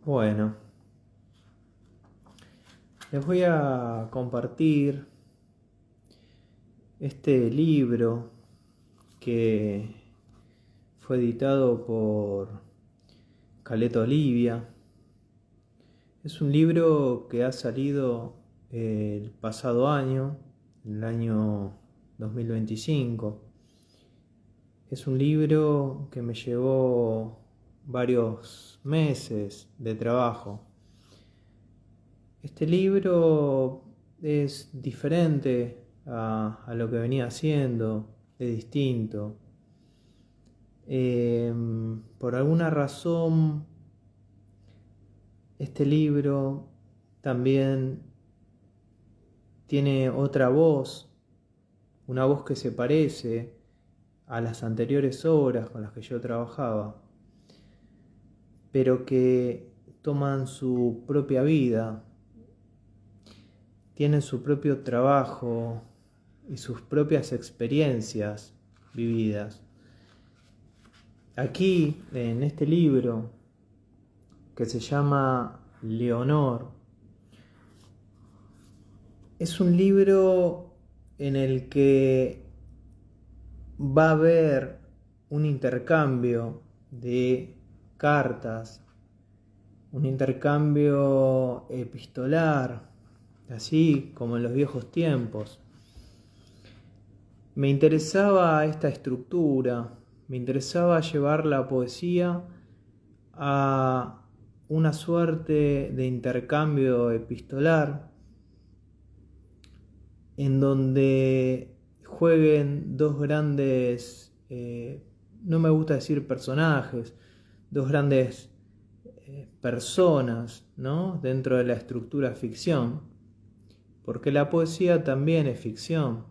Bueno, les voy a compartir este libro que fue editado por Caleta Olivia. Es un libro que ha salido el pasado año, en el año 2025. Es un libro que me llevó varios meses de trabajo. Este libro es diferente a lo que venía haciendo, es distinto. Por alguna razón, este libro también tiene otra voz, una voz que se parece a las anteriores obras con las que yo trabajaba, pero que toman su propia vida, tienen su propio trabajo y sus propias experiencias vividas. Aquí, en este libro, que se llama Leonor, es un libro en el que va a haber un intercambio de cartas, un intercambio epistolar, así como en los viejos tiempos. Me interesaba esta estructura, me interesaba llevar la poesía a una suerte de intercambio epistolar en donde jueguen dos grandes, no me gusta decir personajes, dos grandes personas, ¿no? Dentro de la estructura ficción, porque la poesía también es ficción.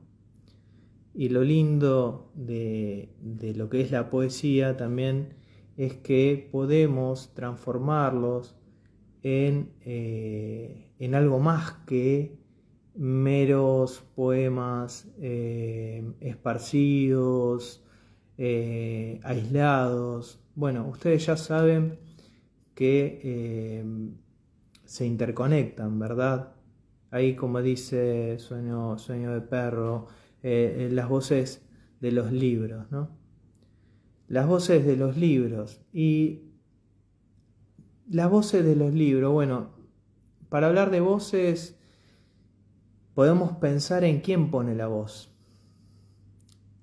Y lo lindo de lo que es la poesía también es que podemos transformarlos en algo más que meros poemas esparcidos, aislados. Bueno, ustedes ya saben que se interconectan, ¿verdad? Ahí, como dice Sueño de Perro, las voces de los libros, ¿no? Las voces de los libros. Y las voces de los libros, bueno, para hablar de voces podemos pensar en quién pone la voz.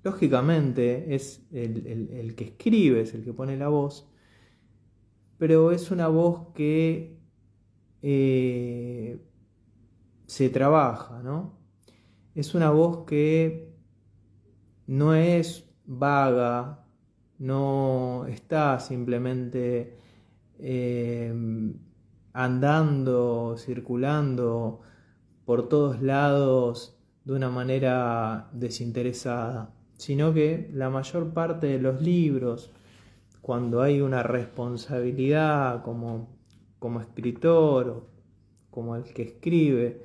Lógicamente es el que escribe, es el que pone la voz, pero es una voz que se trabaja, ¿no? Es una voz que no es vaga, no está simplemente andando, circulando por todos lados de una manera desinteresada, sino que la mayor parte de los libros, cuando hay una responsabilidad como escritor, como el que escribe,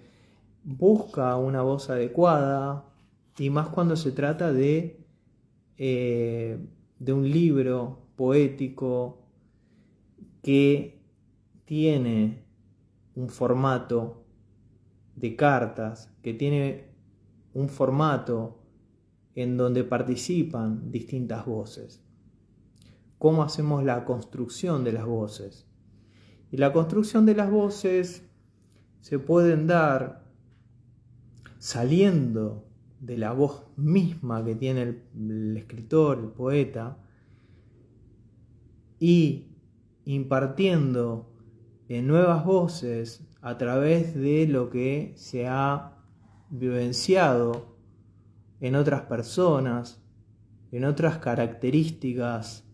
busca una voz adecuada, y más cuando se trata de un libro poético que tiene un formato de cartas, que tiene un formato en donde participan distintas voces. ¿Cómo hacemos la construcción de las voces? Y la construcción de las voces se pueden dar saliendo de la voz misma que tiene el escritor, el poeta, y impartiendo nuevas voces a través de lo que se ha vivenciado en otras personas, en otras características,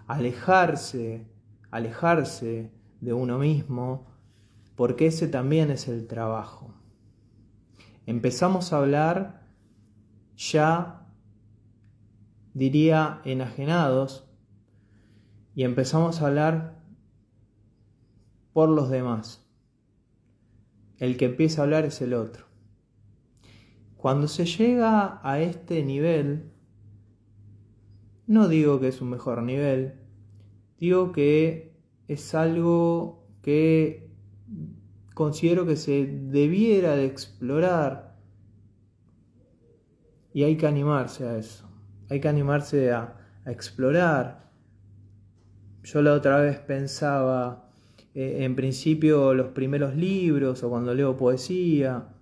alejarse de uno mismo, porque ese también es el trabajo. Empezamos a hablar ya, diría, enajenados, y empezamos a hablar por los demás. El que empieza a hablar es el otro. Cuando se llega a este nivel, no digo que es un mejor nivel, digo que es algo que considero que se debiera de explorar, y hay que animarse a eso, hay que animarse a explorar. Yo la otra vez pensaba, en principio los primeros libros o cuando leo poesía,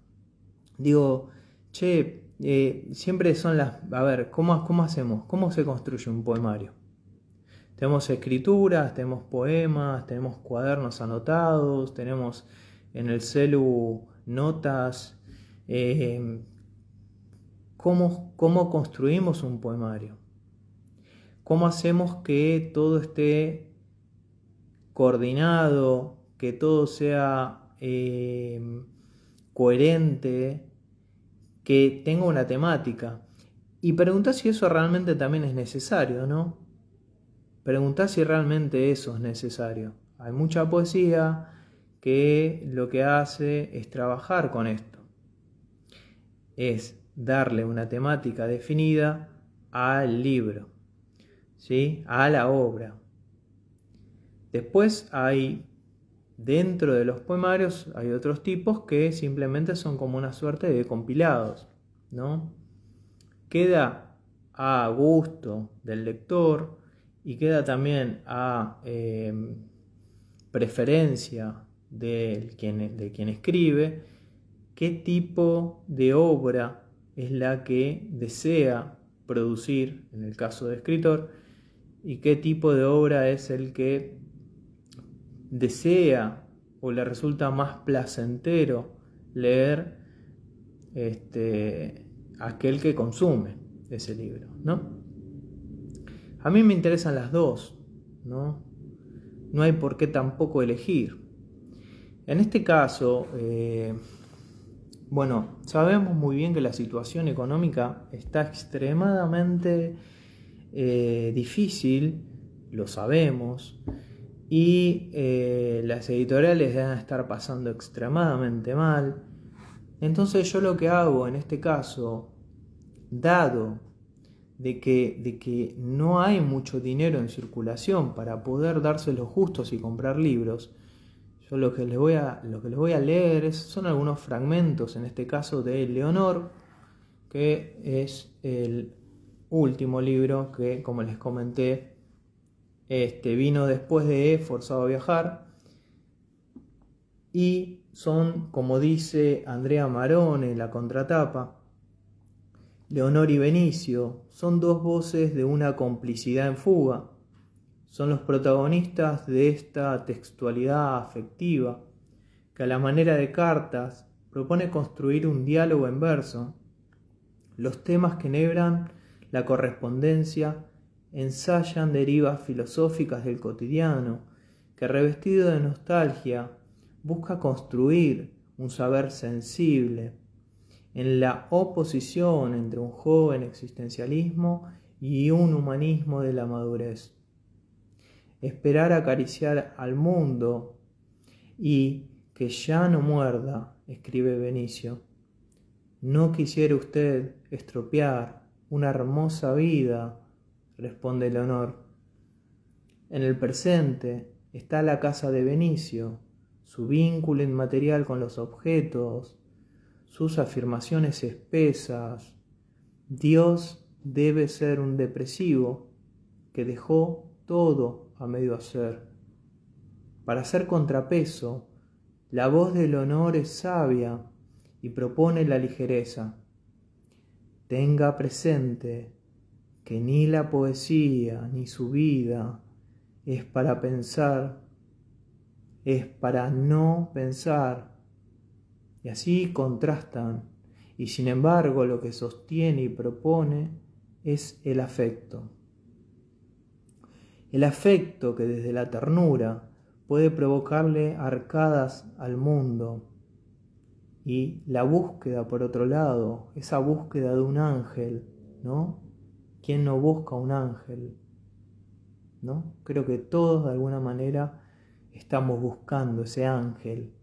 digo, siempre son a ver, ¿cómo hacemos? ¿Cómo se construye un poemario? Tenemos escrituras, tenemos poemas, tenemos cuadernos anotados, tenemos en el celu notas. ¿Cómo construimos un poemario? ¿Cómo hacemos que todo esté coordinado, que todo sea coherente, que tenga una temática? Y preguntá si eso realmente también es necesario, ¿no? Preguntá si realmente eso es necesario. Hay mucha poesía que lo que hace es trabajar con esto. Es darle una temática definida al libro, ¿sí? A la obra. Después dentro de los poemarios, hay otros tipos que simplemente son como una suerte de compilados, ¿no? Queda a gusto del lector y queda también a preferencia de quien escribe qué tipo de obra es la que desea producir, en el caso de escritor, y qué tipo de obra es el que desea o le resulta más placentero leer aquel que consume ese libro, ¿no? A mí me interesan las dos, ¿no? No hay por qué tampoco elegir. En este caso, sabemos muy bien que la situación económica está extremadamente difícil, lo sabemos, y las editoriales deben estar pasando extremadamente mal. Entonces yo lo que hago en este caso, dado de que no hay mucho dinero en circulación para poder darse los gustos y comprar libros, yo lo que les voy a leer son algunos fragmentos, en este caso de Leonor, que es el último libro que, como les comenté, vino después de Forzado a Viajar, y son, como dice Andrea Marone en la contratapa, Leonor y Benicio son dos voces de una complicidad en fuga. Son los protagonistas de esta textualidad afectiva que a la manera de cartas propone construir un diálogo en verso. Los temas que enhebran la correspondencia ensayan derivas filosóficas del cotidiano que, revestido de nostalgia, busca construir un saber sensible en la oposición entre un joven existencialismo y un humanismo de la madurez. Esperar acariciar al mundo y que ya no muerda, escribe Benicio. No quisiera usted estropear una hermosa vida, responde Leonor. En el presente está la casa de Benicio, su vínculo inmaterial con los objetos, sus afirmaciones espesas. Dios debe ser un depresivo que dejó todo a medio hacer. Para hacer contrapeso, la voz de Leonor es sabia y propone la ligereza. Tenga presente que ni la poesía ni su vida es para pensar, es para no pensar. Y así contrastan, y sin embargo lo que sostiene y propone es el afecto. El afecto que desde la ternura puede provocarle arcadas al mundo. Y la búsqueda, por otro lado, esa búsqueda de un ángel, ¿no? ¿Quién no busca un ángel? ¿No? Creo que todos de alguna manera estamos buscando ese ángel.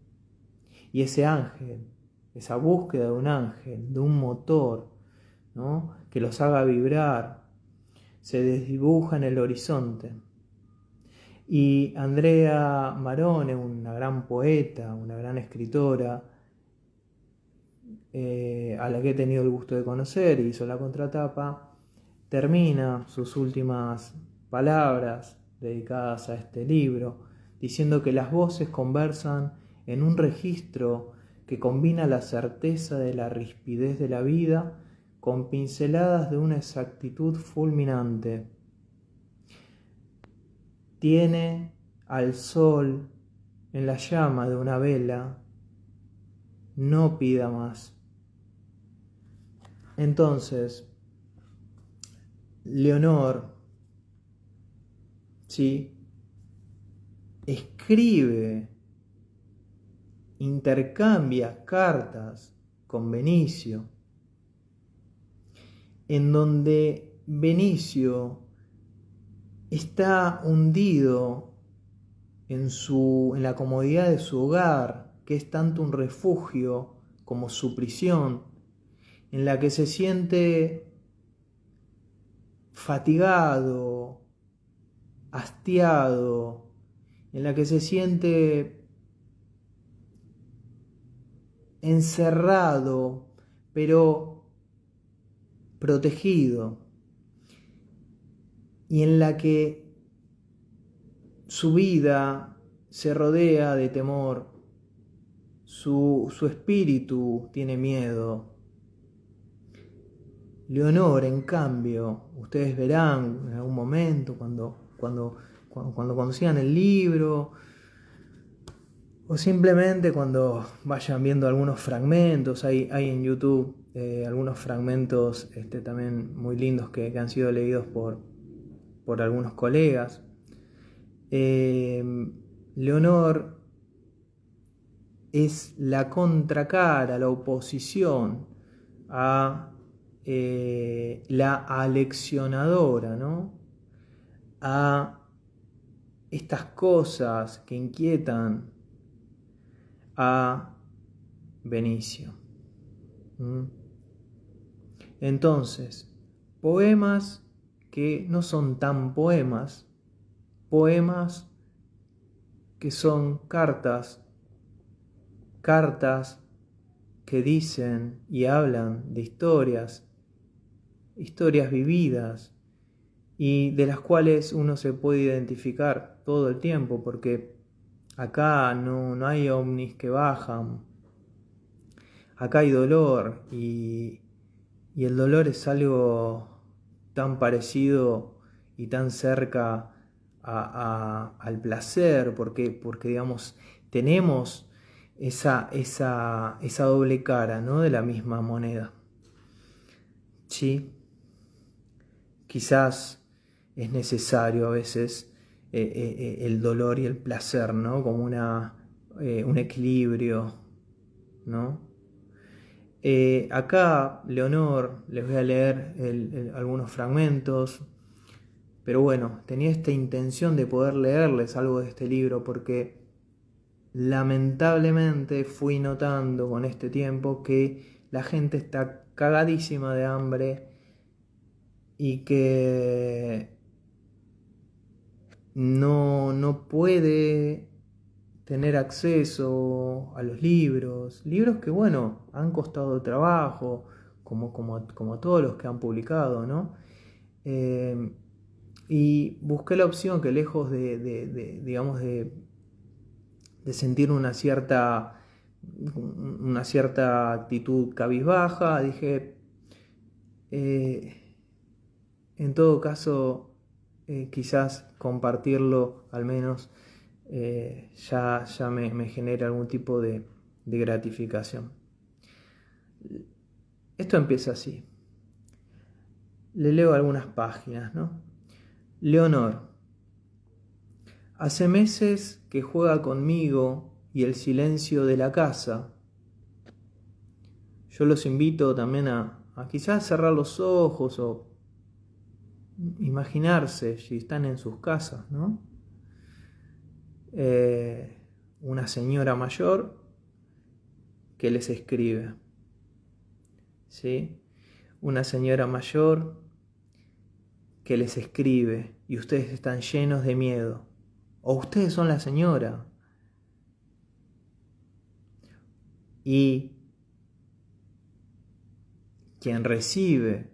Y ese ángel, esa búsqueda de un ángel, de un motor, ¿no? Que los haga vibrar, se desdibuja en el horizonte. Y Andrea Marone, una gran poeta, una gran escritora, a la que he tenido el gusto de conocer, hizo la contratapa, termina sus últimas palabras dedicadas a este libro, diciendo que las voces conversan en un registro que combina la certeza de la rispidez de la vida con pinceladas de una exactitud fulminante. Tiene al sol en la llama de una vela, no pida más. Entonces, Leonor, ¿sí?, escribe, intercambia cartas con Benicio, en donde Benicio está hundido en la comodidad de su hogar, que es tanto un refugio como su prisión, en la que se siente fatigado, hastiado, en la que se siente encerrado, pero protegido, y en la que su vida se rodea de temor, su espíritu tiene miedo. Leonor, en cambio, ustedes verán en algún momento cuando consigan el libro, o simplemente cuando vayan viendo algunos fragmentos, hay en YouTube algunos fragmentos también muy lindos que han sido leídos por algunos colegas. Leonor es la contracara, la oposición a la aleccionadora, ¿no?, a estas cosas que inquietan a Benicio. Entonces, poemas que no son tan poemas, poemas que son cartas que dicen y hablan de historias vividas, y de las cuales uno se puede identificar todo el tiempo, porque acá no hay ovnis que bajan, acá hay dolor, y el dolor es algo tan parecido y tan cerca al placer, porque digamos, tenemos esa doble cara, ¿no?, de la misma moneda. Sí, quizás es necesario a veces el dolor y el placer, ¿no?, como un equilibrio, ¿no? Acá, Leonor, les voy a leer algunos fragmentos, pero bueno, tenía esta intención de poder leerles algo de este libro porque lamentablemente fui notando con este tiempo que la gente está cagadísima de hambre y que no puede tener acceso a los libros que, bueno, han costado trabajo, como todos los que han publicado, ¿no? Y busqué la opción que, lejos digamos, de sentir una cierta actitud cabizbaja, dije, en todo caso, quizás compartirlo al menos ya me genera algún tipo de gratificación. Esto empieza así. Le leo algunas páginas, ¿no? Leonor. Hace meses que juega conmigo y el silencio de la casa. Yo los invito también a quizás cerrar los ojos o imaginarse si están en sus casas, ¿no? Una señora mayor que les escribe, ¿sí? Una señora mayor que les escribe y ustedes están llenos de miedo, o ustedes son la señora. Y quien recibe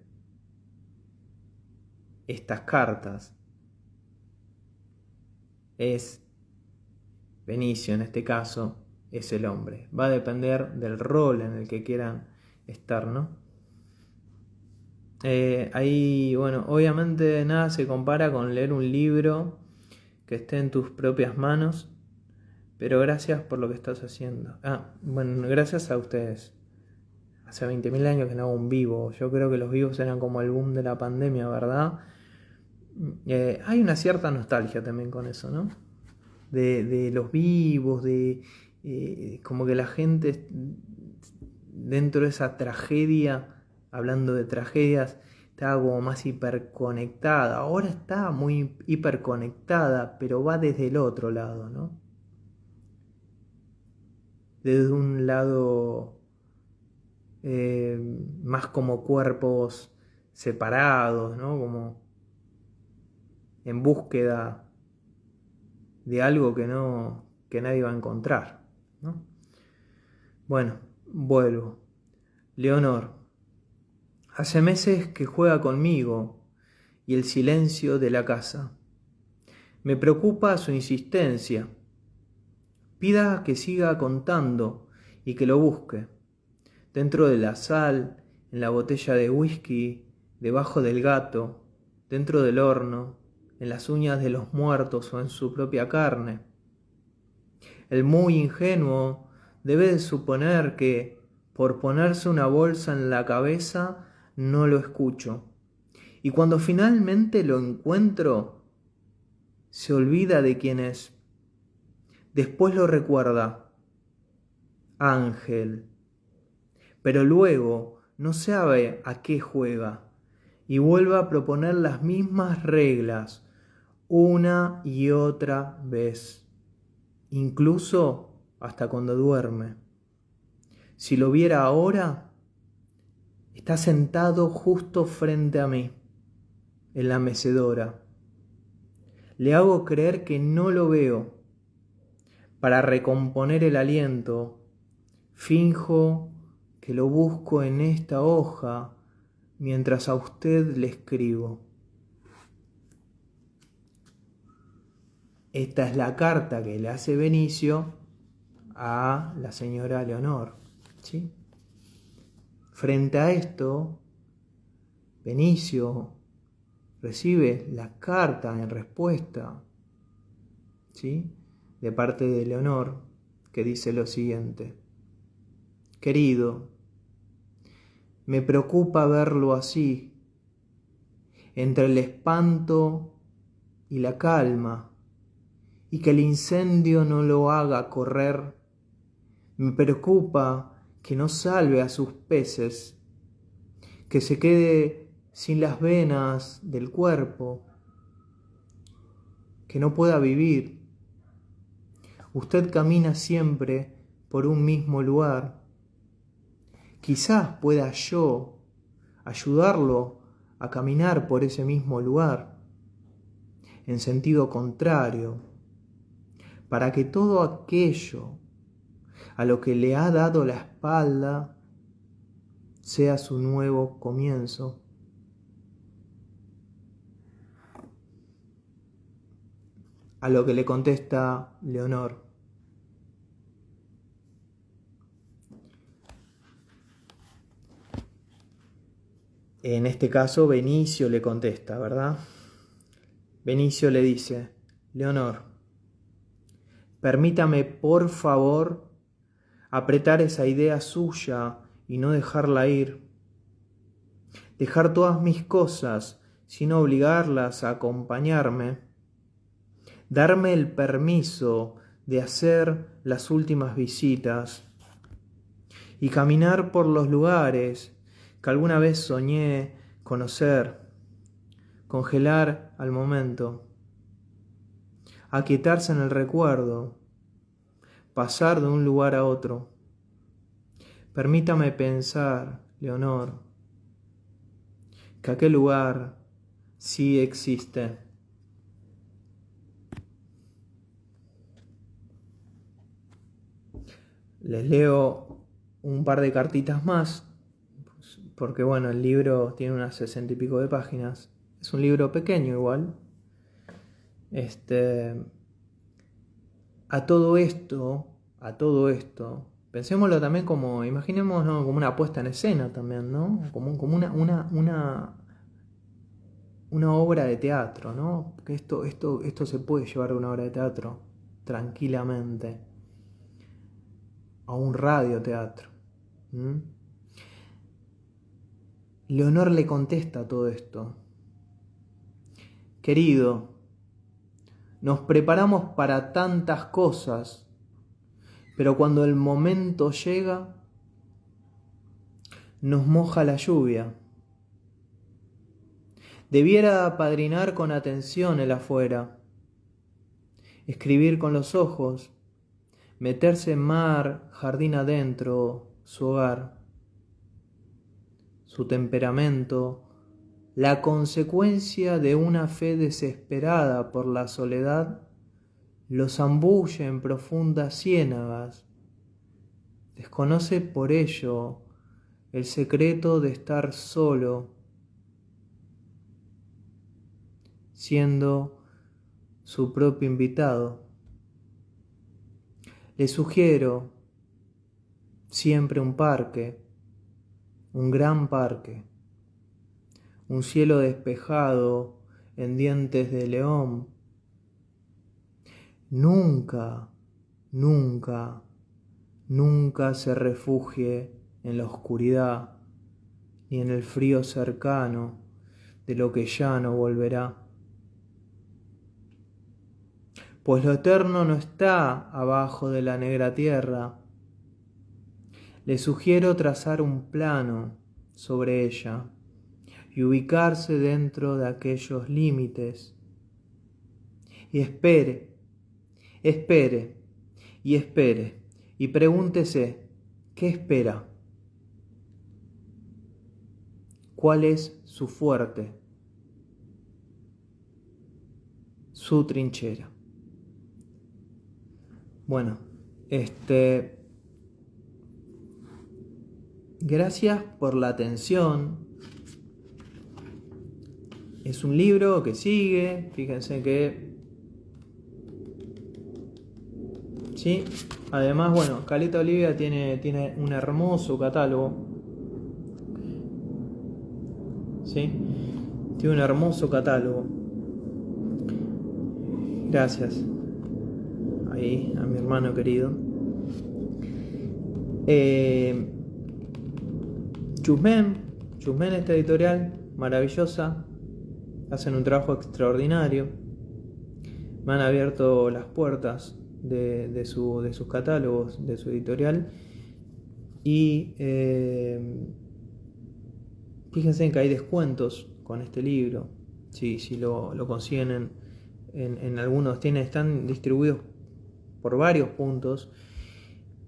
estas cartas es Benicio, en este caso es el hombre. Va a depender del rol en el que quieran estar, ¿no? Ahí, bueno, obviamente nada se compara con leer un libro que esté en tus propias manos, pero gracias por lo que estás haciendo. Bueno, gracias a ustedes. Hace 20.000 años que no hago un vivo. Yo creo que los vivos eran como el boom de la pandemia, ¿verdad? Hay una cierta nostalgia también con eso, ¿no? De los vivos, como que la gente dentro de esa tragedia, hablando de tragedias, estaba como más hiperconectada. Ahora está muy hiperconectada, pero va desde el otro lado, ¿no? Desde un lado más como cuerpos separados, ¿no? Como en búsqueda de algo que nadie va a encontrar, ¿no? Bueno, vuelvo. Leonor, hace meses que juega conmigo y el silencio de la casa. Me preocupa su insistencia. Pida que siga contando y que lo busque. Dentro de la sal, en la botella de whisky, debajo del gato, dentro del horno, en las uñas de los muertos o en su propia carne. El muy ingenuo debe de suponer que, por ponerse una bolsa en la cabeza, no lo escucho. Y cuando finalmente lo encuentro, se olvida de quién es. Después lo recuerda. Ángel. Pero luego no sabe a qué juega y vuelve a proponer las mismas reglas una y otra vez, incluso hasta cuando duerme. Si lo viera ahora, está sentado justo frente a mí, en la mecedora. Le hago creer que no lo veo. Para recomponer el aliento, finjo que lo busco en esta hoja mientras a usted le escribo. Esta es la carta que le hace Benicio a la señora Leonor, ¿sí? Frente a esto, Benicio recibe la carta en respuesta, ¿sí?, de parte de Leonor, que dice lo siguiente: querido, me preocupa verlo así, entre el espanto y la calma, y que el incendio no lo haga correr. Me preocupa que no salve a sus peces, que se quede sin las venas del cuerpo, que no pueda vivir. Usted camina siempre por un mismo lugar. Quizás pueda yo ayudarlo a caminar por ese mismo lugar, en sentido contrario, para que todo aquello a lo que le ha dado la espalda sea su nuevo comienzo. A lo que le contesta Leonor: en este caso Benicio le contesta, ¿verdad? Benicio le dice: Leonor, permítame por favor apretar esa idea suya y no dejarla ir. Dejar todas mis cosas sin obligarlas a acompañarme. Darme el permiso de hacer las últimas visitas y caminar por los lugares que alguna vez soñé conocer. Congelar al momento. Aquietarse en el recuerdo. Pasar de un lugar a otro. Permítame pensar, Leonor, que aquel lugar sí existe. Les leo un par de cartitas más, porque bueno, el libro tiene unas 60 y pico de páginas. Es un libro pequeño igual. A todo esto, pensémoslo también como, imaginémonos como una puesta en escena también, ¿no? Como una obra de teatro, ¿no? Que esto se puede llevar a una obra de teatro tranquilamente, a un radioteatro. Leonor le contesta a todo esto: querido, nos preparamos para tantas cosas, pero cuando el momento llega, nos moja la lluvia. Debiera apadrinar con atención el afuera, escribir con los ojos, meterse en mar, jardín adentro, su hogar, su temperamento, la consecuencia de una fe desesperada por la soledad, lo zambulle en profundas ciénagas. Desconoce por ello el secreto de estar solo, siendo su propio invitado. Le sugiero siempre un parque, un gran parque, un cielo despejado en dientes de león. Nunca, nunca, nunca se refugie en la oscuridad ni en el frío cercano de lo que ya no volverá. Pues lo eterno no está abajo de la negra tierra. Le sugiero trazar un plano sobre ella y ubicarse dentro de aquellos límites. Y espere, espere y espere y pregúntese, ¿qué espera? ¿Cuál es su fuerte? Su trinchera. Bueno, gracias por la atención. Es un libro que sigue, fíjense que... ¿Sí? Además, bueno, Caleta Olivia tiene un hermoso catálogo. ¿Sí? Tiene un hermoso catálogo. Gracias. Ahí, a mi hermano querido. Chusmen, esta editorial, maravillosa. Hacen un trabajo extraordinario. Me han abierto las puertas de sus catálogos, de su editorial. Y fíjense en que hay descuentos con este libro. Si lo consiguen en algunos, están distribuidos por varios puntos.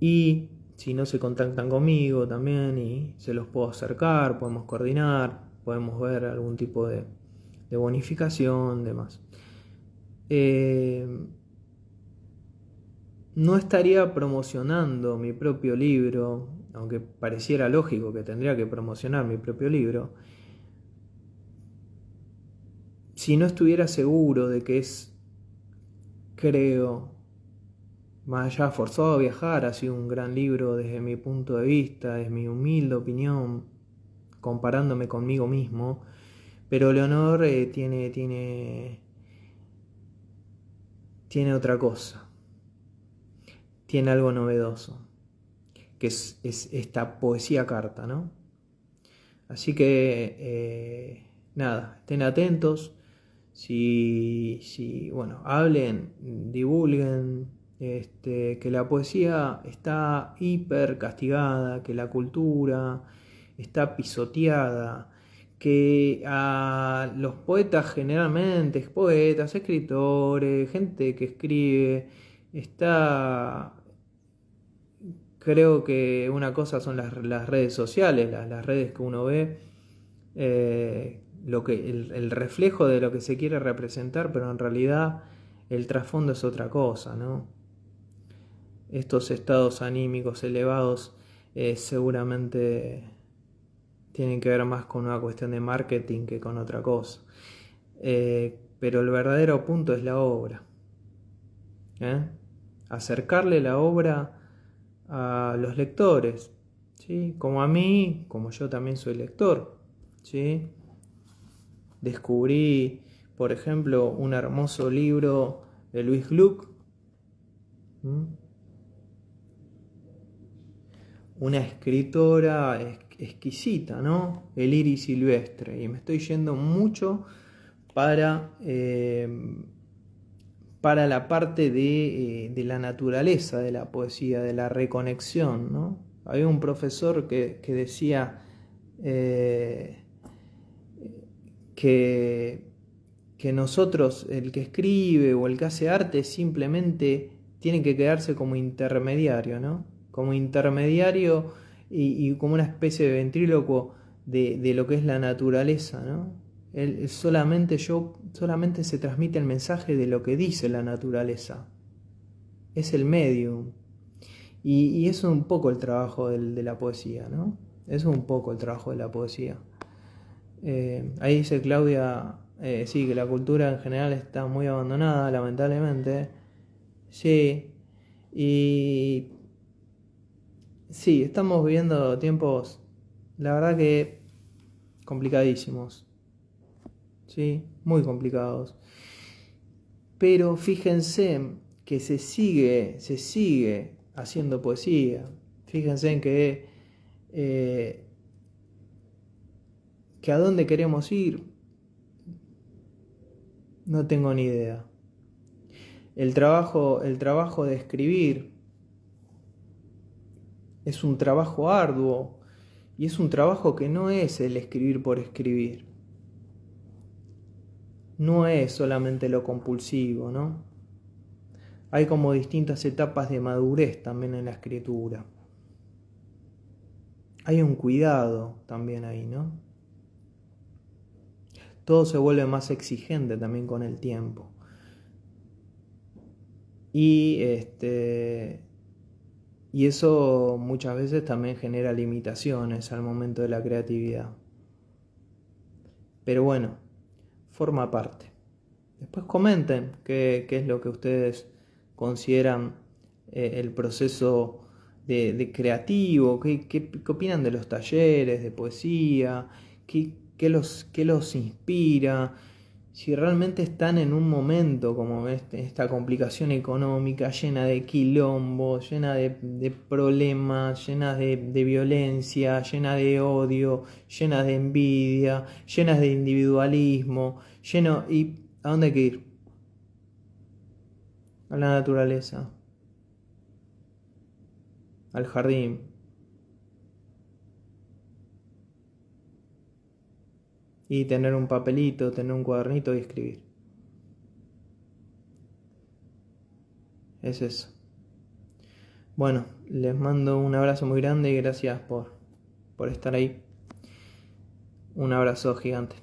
Y si no, se contactan conmigo también y se los puedo acercar, podemos coordinar, podemos ver algún tipo de bonificación, demás. No estaría promocionando mi propio libro, aunque pareciera lógico que tendría que promocionar mi propio libro, si no estuviera seguro de que es, creo, más allá forzado a viajar, ha sido un gran libro desde mi punto de vista, es mi humilde opinión, comparándome conmigo mismo, pero Leonor tiene otra cosa, tiene algo novedoso, que es esta poesía carta, ¿no? Así que, nada, estén atentos, bueno, hablen, divulguen, que la poesía está hiper castigada, que la cultura está pisoteada, que a los poetas generalmente, poetas, escritores, gente que escribe, creo que una cosa son las redes sociales, las redes que uno ve, el reflejo de lo que se quiere representar, pero en realidad el trasfondo es otra cosa, ¿no? estos estados anímicos elevados seguramente tienen que ver más con una cuestión de marketing que con otra cosa. Pero el verdadero punto es la obra. Acercarle la obra a los lectores, ¿sí? Como a mí, como yo también soy lector, ¿sí? Descubrí, por ejemplo, un hermoso libro de Luis Gluck, una escritora exquisita, ¿no? El iris silvestre, y me estoy yendo mucho para la parte de la naturaleza de la poesía, de la reconexión, ¿no? Había un profesor que decía que nosotros, el que escribe o el que hace arte, simplemente tiene que quedarse como intermediario, ¿no? Como intermediario y como una especie de ventrílocuo de lo que es la naturaleza, ¿no? Solamente se transmite el mensaje de lo que dice la naturaleza. Es el medium. Y eso es un poco el trabajo de la poesía, ¿no? Eso es un poco el trabajo de la poesía. Ahí dice Claudia, sí, que la cultura en general está muy abandonada, lamentablemente. Sí, y sí, estamos viviendo tiempos, la verdad que complicadísimos, sí, muy complicados. Pero fíjense que se sigue haciendo poesía. Fíjense en que a dónde queremos ir, no tengo ni idea. El trabajo de escribir es un trabajo arduo y es un trabajo que no es el escribir por escribir. No es solamente lo compulsivo, ¿no? Hay como distintas etapas de madurez también en la escritura. Hay un cuidado también ahí, ¿no? Todo se vuelve más exigente también con el tiempo. Y eso muchas veces también genera limitaciones al momento de la creatividad. Pero bueno, forma parte. Después comenten qué es lo que ustedes consideran el proceso de creativo, qué opinan de los talleres de poesía, qué los inspira, si realmente están en un momento como esta complicación económica llena de quilombo, llena de problemas, llena de violencia, llena de odio, llena de envidia, llenas de individualismo, ¿y a dónde hay que ir? A la naturaleza, al jardín. Y tener un papelito, tener un cuadernito y escribir. Es eso. Bueno, les mando un abrazo muy grande y gracias por estar ahí. Un abrazo gigante.